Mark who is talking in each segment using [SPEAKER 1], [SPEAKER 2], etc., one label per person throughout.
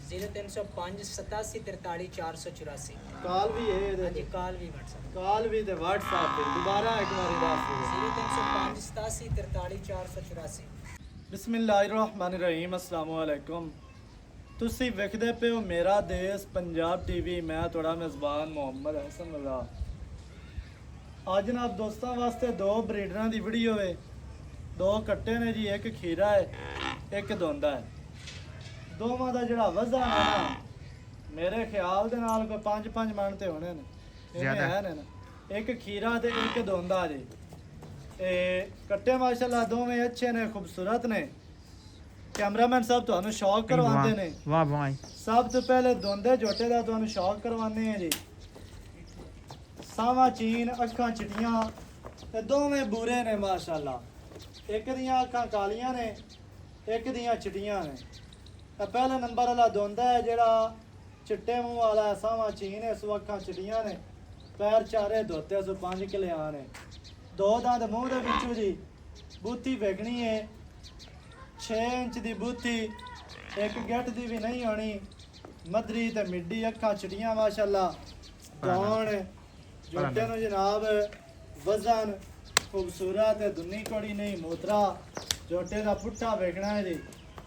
[SPEAKER 1] 0305 87 43 484
[SPEAKER 2] ਕਾਲ ਵੀ ਹੈ ਇਹਦੇ
[SPEAKER 1] ਹਾਂਜੀ ਕਾਲ ਵੀ WhatsApp
[SPEAKER 2] ਕਾਲ ਵੀ ਤੇ WhatsApp ਤੇ ਦੁਬਾਰਾ ਇੱਕ ਵਾਰੀ ਦੱਸ ਦਿਓ
[SPEAKER 1] 0305 87 43 484
[SPEAKER 2] ਬਿਸਮਿਲ੍ਲਾਹਿਰਰਹਿਮਾਨਿਰਰਹੀਮ अस्सलाम वालेकुम। ਤੁਸੀਂ ਵੇਖਦੇ ਪਏ ਹੋ ਮੇਰਾ ਦੇਸ਼ ਪੰਜਾਬ ਟੀਵੀ। ਮੈਂ ਤੁਹਾਡਾ ਮੇਜ਼ਬਾਨ ਮੁਹੰਮਦ ਹਸਨ ਰਜ਼ਾ। ਅੱਜ ਨਾ ਦੋਸਤਾਂ ਵਾਸਤੇ ਦੋ ਬਰੀਡਰਾਂ ਦੀ ਵੀਡੀਓ ਹੈ। ਦੋ ਕੱਟੇ ਨੇ ਜੀ, ਇੱਕ ਖੀਰਾ ਹੈ ਇੱਕ ਦੋਂਦਾ ਹੈ। ਦੋਵਾਂ ਦਾ ਜਿਹੜਾ ਵਜ਼ਨ ਹੈ ਨਾ ਮੇਰੇ ਖਿਆਲ ਦੇ ਨਾਲ ਕੋਈ 5-5 ਮਣ ਤੇ ਹੋਣੇ ਨੇ, ਜ਼ਿਆਦਾ ਹੈ ਨਾ। ਇੱਕ ਖੀਰਾ ਤੇ ਇੱਕ ਦੋਂਦਾ ਜੀ। ਕੱਟੇ ਮਾਸ਼ਾਅੱਲਾ ਦੋਵੇਂ ਅੱਛੇ ਨੇ, ਖੂਬਸੂਰਤ ਨੇ। कैमरामैन साहब ਤੁਹਾਨੂੰ ਸ਼ੌਕ ਕਰਵਾਉਂਦੇ ਨੇ।
[SPEAKER 3] ਵਾਹ ਵਾਹ।
[SPEAKER 2] ਸਭ ਤੋਂ ਪਹਿਲੇ ਦੋਂਦੇ ਝੋਟੇ ਦਾ ਤੁਹਾਨੂੰ ਸ਼ੌਕ ਕਰਵਾਉਂਦੇ ਆ ਜੀ। ਸਾਵਾ ਚੀਨ, ਅੱਖਾਂ ਚਿੱਟੀਆਂ ਤੇ ਦੋਵੇਂ ਬੂਰੇ ਨੇ ਮਾਸ਼ਾਅੱਲਾ। ਇੱਕ ਦੀਆਂ ਅੱਖਾਂ ਕਾਲੀਆਂ ਨੇ, ਇੱਕ ਦੀਆਂ ਚਿੱਟੀਆਂ ਨੇ। ਇਹ ਪਹਿਲੇ ਨੰਬਰ ਵਾਲਾ ਦੋਂਦਾ ਹੈ ਜਿਹੜਾ ਚਿੱਟੇ ਮੂੰਹ ਵਾਲਾ, ਸਾਵਾ ਚੀਨ ਹੈ, ਸੋ ਅੱਖਾਂ ਚਿੱਟੀਆਂ ਨੇ, ਪੈਰ ਚਾਰੇ ਧੋਤੇ, ਸੋ 5 ਕਿਲਿਆਂ ਨੇ। ਦੋ ਦੰਦ ਮੂੰਹ ਦੇ ਵਿੱਚੋਂ ਜੀ। ਬੂਥੀ ਵੇਖਣੀ ਹੈ 6 ਇੰਚ ਦੀ ਬੂਥੀ, ਇੱਕ ਗਿੱਟ ਦੀ ਵੀ ਨਹੀਂ ਹੋਣੀ। ਮਧਰੀ ਤੇ ਮਿੱਡੀ, ਅੱਖਾਂ ਚਿੱਟੀਆਂ ਮਾਸ਼ਾਅੱਲਾ। ਦੌਣ ਝੋਟੇ ਨੂੰ ਜਨਾਬ ਵਜ਼ਨ ਖੂਬਸੂਰਤ ਹੈ, ਦੁੰਨੀ ਕੋੜੀ ਨਹੀਂ ਮੋਤਰਾ। ਝੋਟੇ ਦਾ ਪੁੱਠਾ ਵੇਖਣਾ ਹੈ ਜੀ।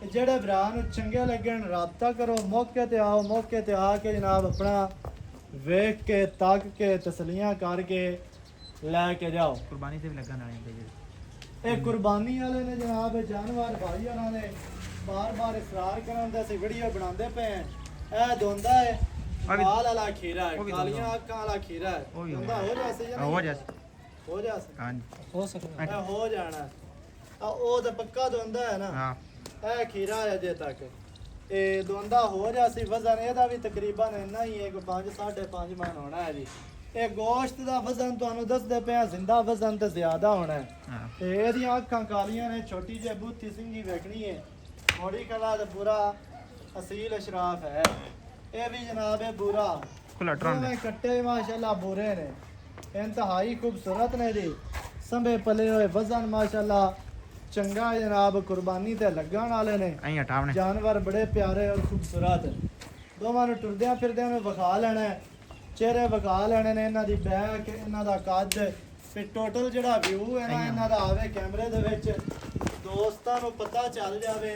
[SPEAKER 2] ਜਿਹੜੇ ਭਰਾ ਨੂੰ ਚੰਗੇ ਲੱਗਣ ਰਾਬਤਾ ਕਰੋ, ਮੌਕੇ ਤੇ ਆਓ, ਮੌਕੇ ਤੇ ਆ ਕੇ ਜਨਾਬ ਆਪਣਾ ਵੇਖ ਕੇ ਤੱਕ ਕੇ ਤਸਲੀਆਂ ਕਰਕੇ ਲੈ ਕੇ ਜਾਓ।
[SPEAKER 3] ਕੁਰਬਾਨੀ ਤੇ ਵੀ ਲੱਗਣ ਵਾਲੇ ਹੁੰਦੇ ਜੀ।
[SPEAKER 2] ਇਹ ਕੁਰਬਾਨੀ ਵਾਲੇ ਨੇ ਜਨਾਬ। ਜਾਨਵਰ ਭਾਈ ਉਹਨਾਂ ਨੇ ਬਾਰ-ਬਾਰ ਇਸਰਾਰ ਕਰਨ ਦਾ ਅਸੀਂ ਵੀਡੀਓ ਬਣਾਉਂਦੇ ਪਏ ਹਾਂ। ਇਹ ਦੋਂਦਾ ਹੈ, ਮਾਲ ਵਾਲਾ ਖੀਰਾ ਹੈ, ਕਾਲੀਆਂ ਅੱਖਾਂ ਵਾਲਾ ਖੀਰਾ ਹੈ। ਦੋਂਦਾ ਹੋ ਜਾਸੇ ਜਾਂ
[SPEAKER 3] ਹੋ ਜਾ
[SPEAKER 2] ਹੋ ਜਾਸੇ
[SPEAKER 3] ਹਾਂਜੀ
[SPEAKER 1] ਹੋ ਸਕਦਾ
[SPEAKER 2] ਇਹ ਹੋ ਜਾਣਾ। ਆ ਉਹ ਤਾਂ ਪੱਕਾ ਦੋਂਦਾ ਹੈ ਨਾ।
[SPEAKER 3] ਹਾਂ
[SPEAKER 2] ਇਹ ਖੀਰਾ ਹੈ ਅਜੇ ਤੱਕ। ਇਹ ਦੋਂਦਾ ਹੋ ਜਾਸੀ। ਵਜ਼ਨ ਇਹਦਾ ਵੀ ਤਕਰੀਬਨ ਇੰਨਾ ਹੀ ਹੈ, 5-5.5 ਮਣ ਹੋਣਾ ਹੈ ਜੀ। ਇਹ ਗੋਸ਼ਤ ਦਾ ਵਜ਼ਨ ਤੁਹਾਨੂੰ ਦੱਸਦੇ ਪਿਆ, ਜ਼ਿੰਦਾ ਵਜ਼ਨ ਤੇ ਜ਼ਿਆਦਾ ਹੋਣਾ ਹੈ। ਤੇ ਇਹਦੀਆਂ ਅੱਖਾਂ ਕਾਲੀਆਂ ਨੇ, ਛੋਟੀ ਜਿਹੀ ਬੂਥੀ ਸਿੰਘੀ ਵੇਖਣੀ ਹੈ। ਮੋੜੀ ਕਲਾ ਦਾ ਪੂਰਾ ਅਸੀਲ ਅਸ਼ਰਾਫ ਹੈ। ਇਹ ਵੀ ਜਨਾਬ ਹੈ ਬੂਰਾ।
[SPEAKER 3] ਖੁੱਲਾ ਟਰਨ
[SPEAKER 2] ਦੋਵੇਂ ਕੱਟੇ ਮਾਸ਼ਾਅੱਲਾ ਬੂਰੇ ਨੇ, ਇੰਤਹਾਈ ਖੂਬਸੂਰਤ ਨੇ ਜੀ। ਸੰਭੇ ਪਲੇ ਹੋਏ, ਵਜ਼ਨ ਮਾਸ਼ਾਅੱਲਾ ਚੰਗਾ ਜਨਾਬ। ਕੁਰਬਾਨੀ ਤੇ ਲੱਗਣ ਵਾਲੇ ਨੇ।
[SPEAKER 3] ਐਂ ਹਟਾਵਣੇ
[SPEAKER 2] ਜਾਨਵਰ ਬੜੇ ਪਿਆਰੇ ਔਰ ਖੂਬਸੂਰਤ। ਦੋਵਾਂ ਨੂੰ ਟੁਰਦਿਆਂ ਫਿਰਦਿਆਂ ਨੂੰ ਵਿਖਾ ਲੈਣਾ ਹੈ, ਚਿਹਰੇ ਵਿਖਾ ਲੈਣੇ ਨੇ, ਇਹਨਾਂ ਦੀ ਬੈਕ, ਇਹਨਾਂ ਦਾ ਕੱਦ, ਤੇ ਟੋਟਲ ਜਿਹੜਾ ਵਿਊ ਹੈ ਨਾ ਇਹਨਾਂ ਦਾ ਆਵੇ ਕੈਮਰੇ ਦੇ ਵਿੱਚ, ਦੋਸਤਾਂ ਨੂੰ ਪਤਾ ਚੱਲ ਜਾਵੇ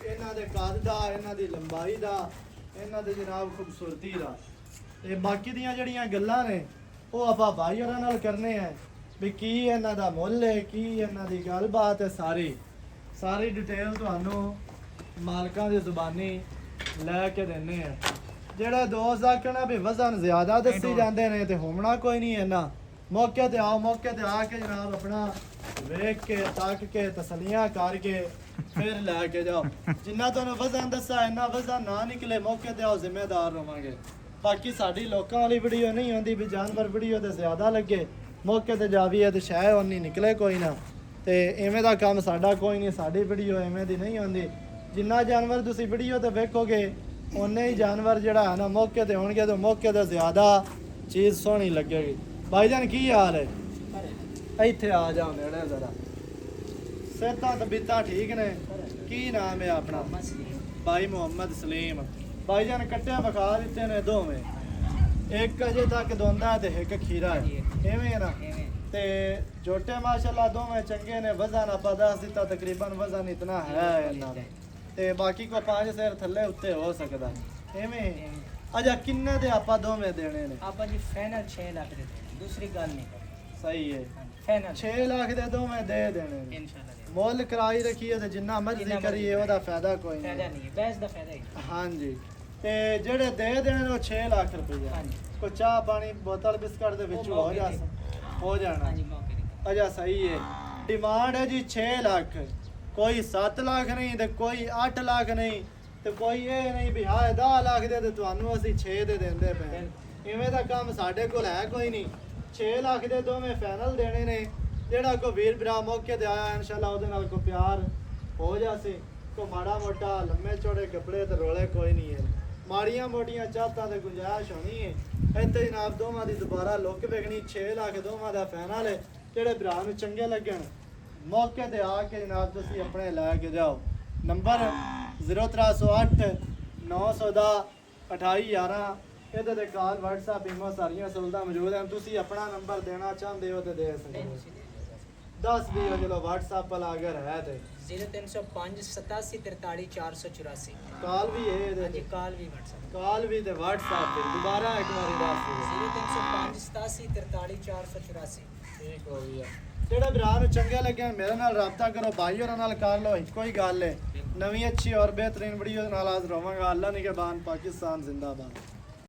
[SPEAKER 2] ਇਹਨਾਂ ਦੇ ਕੱਦ ਦਾ, ਇਹਨਾਂ ਦੀ ਲੰਬਾਈ ਦਾ, ਇਹਨਾਂ ਦੇ ਜਨਾਬ ਖੂਬਸੂਰਤੀ ਦਾ। ਤੇ ਬਾਕੀ ਦੀਆਂ ਜਿਹੜੀਆਂ ਗੱਲਾਂ ਨੇ ਉਹ ਆਪਾਂ ਭਾਈ ਹੋਰਾਂ ਨਾਲ ਕਰਨੇ ਆ ਵੀ ਕੀ ਇਹਨਾਂ ਦਾ ਮੁੱਲ ਹੈ, ਕੀ ਇਹਨਾਂ ਦੀ ਗੱਲਬਾਤ ਹੈ। ਸਾਰੀ ਡਿਟੇਲ ਤੁਹਾਨੂੰ ਮਾਲਕਾਂ ਦੀ ਜ਼ੁਬਾਨੀ ਲੈ ਕੇ ਦਿੰਨੇ ਆ। ਜਿਹੜੇ ਦੋਸਤ ਆਖਣਾ ਵੀ ਵਜ਼ਨ ਜ਼ਿਆਦਾ ਦੱਸੀ ਜਾਂਦੇ ਨੇ ਤੇ ਹੋਣਾ ਕੋਈ ਨਹੀਂ ਇਹਨਾਂ। ਮੌਕੇ ਤੇ ਆਓ, ਮੌਕੇ ਤੇ ਆ ਕੇ ਜਨਾਬ ਆਪਣਾ ਵੇਖ ਕੇ ਤੱਕ ਕੇ ਤਸਲੀਆਂ ਕਰਕੇ ਫਿਰ ਲੈ ਕੇ ਜਾਓ। ਜਿੰਨਾ ਤੁਹਾਨੂੰ ਵਜ਼ਨ ਦੱਸਾ ਇੰਨਾ ਵਜ਼ਨ ਨਾ ਨਿਕਲੇ, ਮੌਕੇ ਤੇ ਆਓ, ਜ਼ਿੰਮੇਦਾਰ ਰਵਾਂਗੇ। ਬਾਕੀ ਸਾਡੀ ਲੋਕਾਂ ਵਾਲੀ ਵੀਡੀਓ ਨਹੀਂ ਹੁੰਦੀ ਵੀ ਜਾਨਵਰ ਵੀਡੀਓ ਤੇ ਜ਼ਿਆਦਾ ਲੱਗੇ, ਮੌਕੇ ਤੇ ਜਾਵੀਏ ਤੇ ਸ਼ਾਇਦ ਉਨੀ ਨਿਕਲੇ ਕੋਈ ਨਾ। ਤੇ ਐਵੇਂ ਦਾ ਕੰਮ ਸਾਡਾ ਕੋਈ ਨਹੀਂ, ਸਾਡੀ ਵੀਡੀਓ ਐਵੇਂ ਦੀ ਨਹੀਂ ਹੁੰਦੀ। ਜਿੰਨਾ ਜਾਨਵਰ ਤੁਸੀਂ ਵੀਡੀਓ ਤੇ ਵੇਖੋਗੇ ਉਨੇ ਹੀ ਜਾਨਵਰ ਜਿਹੜਾ ਹੈ ਨਾ ਮੌਕੇ ਤੇ ਹੋਣਗੇ, ਤਾਂ ਮੌਕੇ ਤੇ ਜ਼ਿਆਦਾ ਚੀਜ਼ ਸੋਹਣੀ ਲੱਗੇਗੀ। ਭਾਈਜਾਨ ਕੀ ਹਾਲ ਹੈ? ਇੱਥੇ ਆ ਜਾਓ ਨੇੜੇ ਜ਼ਰਾ। ਸਿਹਤਾਂ ਤਬੀਅਤਾਂ ਠੀਕ ਨੇ? ਕੀ ਨਾਮ ਹੈ ਆਪਣਾ? ਭਾਈ ਮੁਹੰਮਦ ਸਲੀਮ। ਭਾਈਜਾਨ ਕੱਟਿਆ ਵਿਖਾ ਦਿੱਤੇ ਨੇ ਦੋਵੇਂ, ਇੱਕ ਅਜੇ ਤੱਕ ਦੋਂਦਾ ਤੇ ਇੱਕ ਖੀਰਾ ਹੈ, ਐਵੇਂ ਹੈ ਨਾ। ਤੇ ਝੋਟੇ ਮਾਸ਼ਾਅੱਲਾ ਦੋਵੇਂ ਚੰਗੇ ਨੇ। ਵਜ਼ਨ ਆਪਾਂ ਦੱਸ ਦਿੱਤਾ, ਤਕਰੀਬਨ ਵਜ਼ਨ ਇਤਨਾ ਹੈ ਇਹਨਾਂ ਦਾ। ਤੇ ਬਾਕੀ ਕੋ 5 ਸਿਰ ਥੱਲੇ ਉੱਤੇ ਹੋ ਸਕਦਾ ਐਵੇਂ। ਅਜਾ ਕਿੰਨੇ ਦੇ ਆਪਾਂ ਦੋਵੇਂ ਦੇਣੇ ਨੇ?
[SPEAKER 1] ਆਪਾਂ ਜੀ ਫਾਈਨਲ 6 ਲੱਖ ਦੇ ਦੇਣੇ, ਦੂਸਰੀ ਗੱਲ ਨਹੀਂ ਕਰਨੀ।
[SPEAKER 2] ਸਹੀ ਹੈ,
[SPEAKER 1] ਫਾਈਨਲ
[SPEAKER 2] 6 ਲੱਖ ਦੇ ਦੋਵੇਂ ਦੇ ਦੇਣੇ ਨੇ
[SPEAKER 1] ਇਨਸ਼ਾਅੱਲਾ।
[SPEAKER 2] ਮੁੱਲ ਕਰਾਈ ਰੱਖੀਏ ਤੇ ਜਿੰਨਾ ਮਰਜ਼ੀ ਕਰੀਏ ਉਹਦਾ ਫਾਇਦਾ ਕੋਈ
[SPEAKER 1] ਫਾਇਦਾ
[SPEAKER 2] ਨਹੀਂ।
[SPEAKER 1] ਨਹੀਂ, ਬੈਸ ਦਾ ਫਾਇਦਾ ਹੀ।
[SPEAKER 2] ਹਾਂਜੀ। ਤੇ ਜਿਹੜੇ ਦੇ ਦੇਣੇ ਨੇ ਉਹ 6 ਲੱਖ ਰੁਪਏ।
[SPEAKER 1] ਹਾਂਜੀ।
[SPEAKER 2] ਕੋਈ ਚਾਹ ਪਾਣੀ ਬੋਤਲ ਬਿਸਕਟ ਦੇ ਵਿੱਚ ਹੋ ਜਾਣਾ।
[SPEAKER 1] ਹਾਂਜੀ ਮੌਕੇ ਦੀ।
[SPEAKER 2] ਅਜਾ ਸਹੀ ਹੈ। ਡਿਮਾਂਡ ਹੈ ਜੀ 6 ਲੱਖ। ਕੋਈ 7 ਲੱਖ ਨਹੀਂ ਤੇ ਕੋਈ 8 ਲੱਖ ਨਹੀਂ ਤੇ ਕੋਈ ਇਹ ਨਹੀਂ ਵੀ ਹਾਂ 10 ਲੱਖ ਦੇ ਤੇ ਤੁਹਾਨੂੰ ਅਸੀਂ 6 ਦੇ ਦਿੰਦੇ ਪਏ। ਇਵੇਂ ਦਾ ਕੰਮ ਸਾਡੇ ਕੋਲ ਹੈ ਕੋਈ ਨਹੀਂ। 6 ਲੱਖ ਦੇ ਦੋਵੇਂ ਫਾਈਨਲ ਦੇਣੇ ਨੇ। ਜਿਹੜਾ ਕੋਈ ਵੀਰ ਭਰਾ ਮੌਕੇ ਤੇ ਆਇਆ ਇਨਸ਼ਾਅੱਲਾ ਉਹਦੇ ਨਾਲ ਕੋਈ ਪਿਆਰ ਹੋ ਜਾਸੇ। ਕੋਈ ਮਾੜਾ ਮੋਟਾ ਲੰਮੇ ਚੌੜੇ ਕੱਪੜੇ ਤੇ ਰੋਲੇ ਕੋਈ ਨਹੀਂ ਹੈ। ਮਾੜੀਆਂ ਮੋਟੀਆਂ ਚਾਹਤਾਂ ਤੇ ਗੁੰਜਾਇਸ਼ ਹੋਣੀ ਹੈ। ਇੱਥੇ ਜਨਾਬ ਦੋਵਾਂ ਦੀ ਦੁਬਾਰਾ ਲੁੱਕ ਵੇਖਣੀ। 6 ਲੱਖ ਦੋਵਾਂ ਦਾ ਫਾਈਨਲ ਹੈ। ਜਿਹੜੇ ਭਰਾ ਨੂੰ ਚੰਗੇ ਲੱਗਣ ਮੌਕੇ ਤੇ ਆ ਕੇ ਜਨਾਬ ਤੁਸੀਂ ਆਪਣੇ ਲੈ ਕੇ ਜਾਓ। ਨੰਬਰ 0308 900 ਦਾ 2811 ਇਹਦੇ ਤੇ ਕਾਲ WhatsApp ਈਮੋ ਸਾਰੀਆਂ ਸਹੂਲਤਾਂ ਮੌਜੂਦ ਹਨ। ਤੁਸੀਂ ਆਪਣਾ ਨੰਬਰ ਦੇਣਾ ਚਾਹੁੰਦੇ ਹੋ ਤੇ ਦੇ ਸਕਦੇ ਹੋ।
[SPEAKER 1] ਤੁਸੀਂ ਦੇ ਦਿਓ ਬਸ।
[SPEAKER 2] ਦੱਸ ਦਿਓ ਚਲੋ WhatsApp ਵਾਲਾ ਅਗਰ ਹੈ ਤੇ
[SPEAKER 1] 0305 87 43 484
[SPEAKER 2] ਕਾਲ ਵੀ ਹੈ ਇਹਦੇ
[SPEAKER 1] ਹਾਂਜੀ
[SPEAKER 2] ਤੇ
[SPEAKER 1] ਕਾਲ ਵੀ WhatsApp
[SPEAKER 2] ਕਾਲ ਵੀ ਤੇ WhatsApp ਤੇ ਦੁਬਾਰਾ ਇੱਕ ਵਾਰੀ ਦੱਸ ਦਿਓ।
[SPEAKER 1] 0305 87 43 484
[SPEAKER 2] ਠੀਕ ਹੋ ਗਿਆ। ਜਿਹੜਾ ਭਰਾ ਨੂੰ ਚੰਗਾ ਲੱਗਿਆ ਮੇਰੇ ਨਾਲ ਰਾਬਤਾ ਕਰੋ, ਭਾਈ ਹੋਰਾਂ ਨਾਲ ਕਰ ਲਓ, ਇੱਕੋ ਹੀ ਗੱਲ ਹੈ। ਨਵੀਂ ਅੱਛੀ ਔਰ ਬਿਹਤਰੀਨ ਵੀਡੀਓ ਨਾਲ ਹਾਜ਼ਰ ਹੋਵਾਂਗਾ। ਅੱਲਾ ਨਿਗਹਿਬਾਨ, ਪਾਕਿस्तान जिंदाबाद।